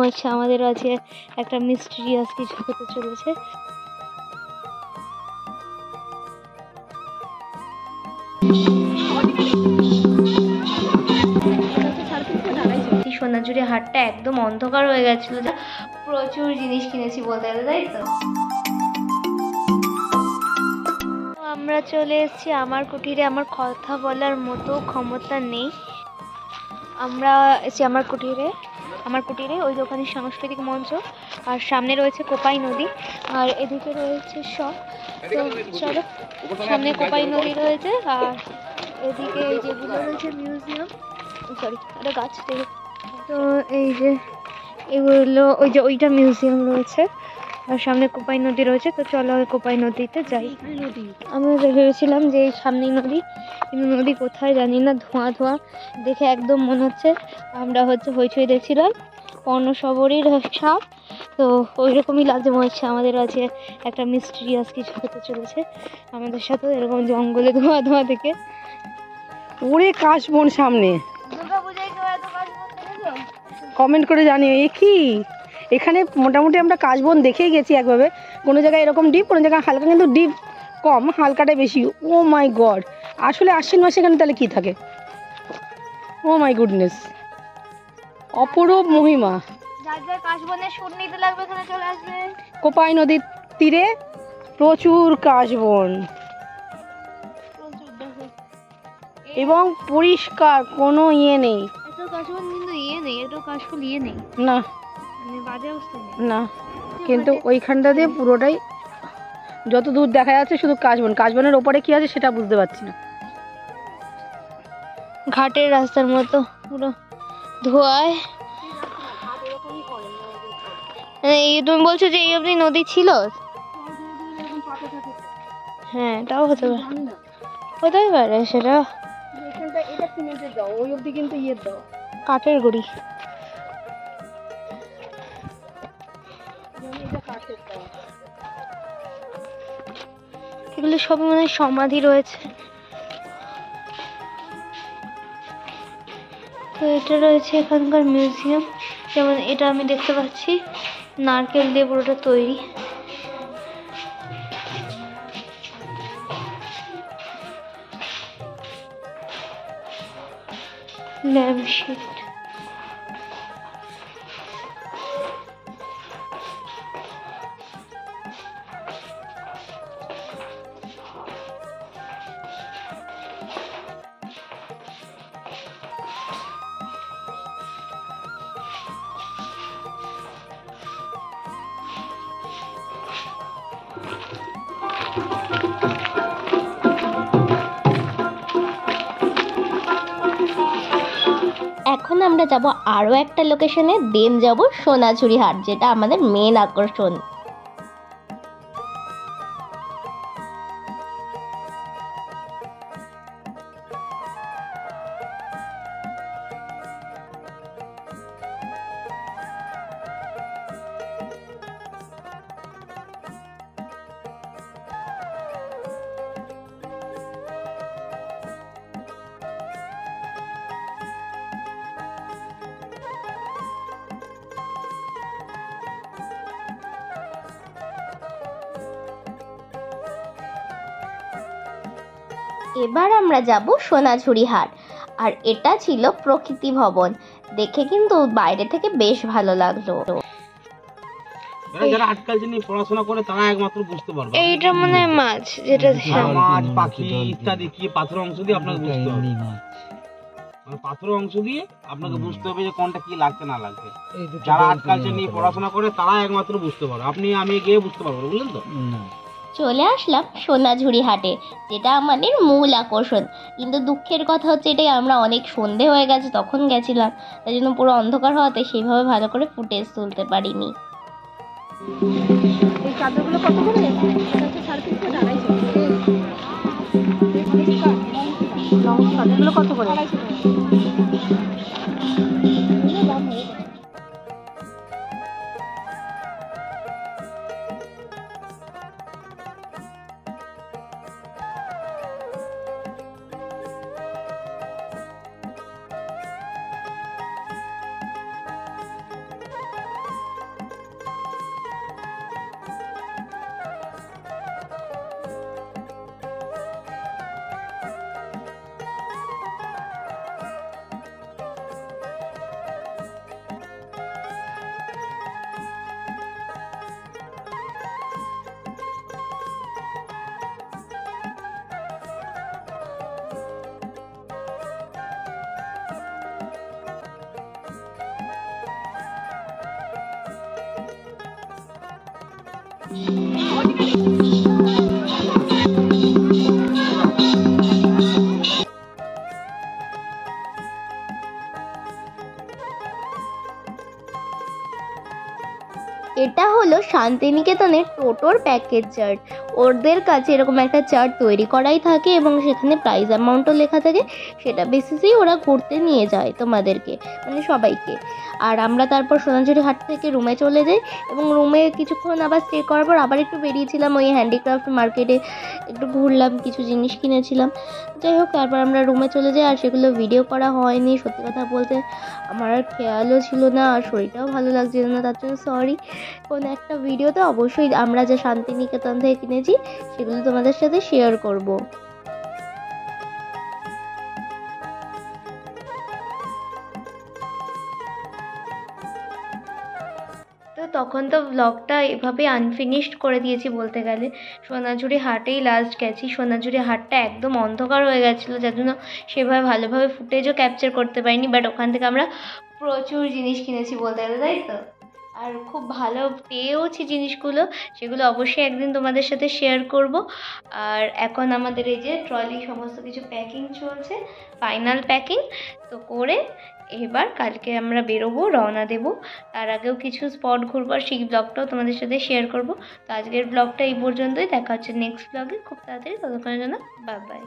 হচ্ছে আমাদের আছে একটা মিস্টিরিয়াস কিছু হতে চলেছে। সোনাঝুরি হাটটা একদম অন্ধকার হয়ে গেছিল, প্রচুর জিনিস কিনেছি বলতে গেলে, তাই তো। আমরা চলে এসেছি আমার কুটিরে। আমার কথা বলার মতো ক্ষমতা নেই। আমরা এসেছি আমার কুটিরে ওই দোকানে সাংস্কৃতিক মঞ্চ, আর সামনে রয়েছে কোপাই নদী, আর এদিকে রয়েছে সব। তো চলো, সামনে কোপাই নদী রয়েছে, আর এদিকে এই যেগুলো রয়েছে মিউজিয়াম, সরি এটা গাছ। তো এই যে এগুলো, ওইটা মিউজিয়াম রয়েছে, আর সামনে কোপাই নদী রয়েছে। তো চলো কোপাই নদীতে যাই। আমি ভেবেছিলাম যে এই সামনেই নদী, কিন্তু নদী কোথায় জানি না, ধোঁয়া ধোঁয়া দেখে একদম মনে হচ্ছে আমরা হইচই দেখছিলাম কর্ণশবরীর সাপ। তো ওই রকমই লাগছে, মনে হচ্ছে আমাদের আছে একটা মিস্টিরিয়াস কিছু হতে চলেছে আমাদের সাথে, এরকম জঙ্গলে ধোঁয়া ধোঁয়া থেকে। ওরে কাশবন সামনে, কমেন্ট করে জানিও। এ কি, এখানে মোটামুটি আমরা কাশবন দেখেই গেছি একভাবে, কোনো জায়গায় এরকম ডিপ, কোনো জায়গায় হালকা, কিন্তু ডিপ কম, হালকাটা বেশি। ও মাই গড, আসলে আশ্বিন মাসে এখানে তাহলে কি থাকে? ও মাই গুডনেস, অপরূপ মহিমা। কোপাই নদীর তীরে প্রচুর কাশবন এবং পরিষ্কার, কোনো নেই না, না, কিন্তু ওইখানটা দিয়ে পুরোটাই যত দূর দেখা যাচ্ছে শুধু কাশবন। কাশবনের ওপরে কি আছে সেটা বুঝতে পারছি না। ঘাটের রাস্তার মতো পুরো ধোঁয়ায়। তুমি বলছো যে এই অবধি নদী ছিল? হ্যাঁ, তাও হতেই পারে সেটা। কাঠের গুড়ি, এগুলো সবই মানে সমাধি রয়েছে। তো এটা রয়েছে এখানকার মিউজিয়াম। যেমন এটা আমি দেখতে পাচ্ছি নারকেল দিয়ে পুরোটা তৈরি। ল্যাম্পশিট, এখন আমরা যাব আরও একটা লোকেশনে, দেন যাব সোনাঝুরি হাট, যেটা আমাদের মেন আকর্ষণ। এবার আমরা যাব সোনাঝুরি হাট, আর এটা ছিল প্রকৃতি ভবন। দেখে কিন্তু বাইরে থেকে বেশ ভালো লাগলো। যারা আজকাল যিনি পড়াশোনা করে তারা একমাত্র বুঝতে পারবে। এইটা মানে মাছ, যেটা মাছ, পাখি ইত্যাদি কি পাথর অংশ দিয়ে আপনাকে বুঝতে হবে। মানে পাথর অংশ দিয়ে আপনাকে বুঝতে হবে যে কোনটা কি লাগছে না লাগছে। যারা আজকাল নিয়ে পড়াশোনা করে তারা একমাত্র বুঝতে পারবে। আমি গিয়ে বুঝতে পারবো, বুঝলেন তো। চলে আসলাম সোনাঝুরি হাটে, যেটা আমাদের মূল আকর্ষণ। কিন্তু দুঃখের কথা হচ্ছে এটাই, আমরা অনেক সন্ধে হয়ে গেছে তখন গেছিলাম, তাই জন্য পুরো অন্ধকার হওয়াতে সেইভাবে ভালো করে ফুটেজ তুলতে পারিনি। এই চাদরগুলো কত করে? 350, 250। চাদরগুলো কত করে? এটা হলো শান্তিনিকেতনের টোটোর প্যাকেজ চার্ট। ওদের কাছে এরকম একটা চার্ট তৈরি করাই থাকে এবং সেখানে প্রাইস অ্যামাউন্টও লেখা থাকে। সেটা বেসিসেই ওরা ঘুরতে নিয়ে যায় তোমাদেরকে, মানে সবাইকে। আর আমরা তারপর সোনাঝুরি হাট থেকে রুমে চলে যাই এবং রুমে কিছুক্ষণ আবার স্টে করার পর আবার একটু বেরিয়েছিলাম ওই হ্যান্ডিক্রাফট মার্কেটে, একটু ঘুরলাম, কিছু জিনিস কিনেছিলাম। যাই হোক, তারপর আমরা রুমে চলে যাই। আর সেগুলো ভিডিও করা হয়নি, সত্যি কথা বলতে আমার আর খেয়ালও ছিল না, আর শরীরটাও ভালো লাগছিল না, তার জন্য সরি। কোনো একটা ভিডিওতে অবশ্যই আমরা যে শান্তিনিকেতন থেকে কিনেছি সেগুলো তোমাদের সাথে শেয়ার করব। তো তখন তো ব্লগটা এভাবে আনফিনিশড করে দিয়েছি বলতে গেলে। সোনাঝুরি হাটেই লাস্ট গেছি। সোনাঝুরি হাটটা একদম অন্ধকার হয়ে গেছিলো, যার জন্য সেভাবে ভালোভাবে ফুটেজও ক্যাপচার করতে পারিনি। বাট ওখান থেকে আমরা প্রচুর জিনিস কিনেছি বলতে গেলে, তাই তো? আর খুব ভালো পেয়েওছি জিনিসগুলো, সেগুলো অবশ্যই একদিন তোমাদের সাথে শেয়ার করব। আর এখন আমাদের এই যে ট্রলি সমস্ত কিছু প্যাকিং চলছে, ফাইনাল প্যাকিং তো করে এবার কালকে আমরা বেরোবো, রওনা দেবো। তার আগেও কিছু স্পট ঘুরবো, আর সেই ব্লগটাও তোমাদের সাথে শেয়ার করব। তো আজকের ব্লগটা এই পর্যন্তই, দেখা হচ্ছে নেক্সট ব্লগে খুব তাড়াতাড়ি। ততক্ষণের জন্য বাই বাই।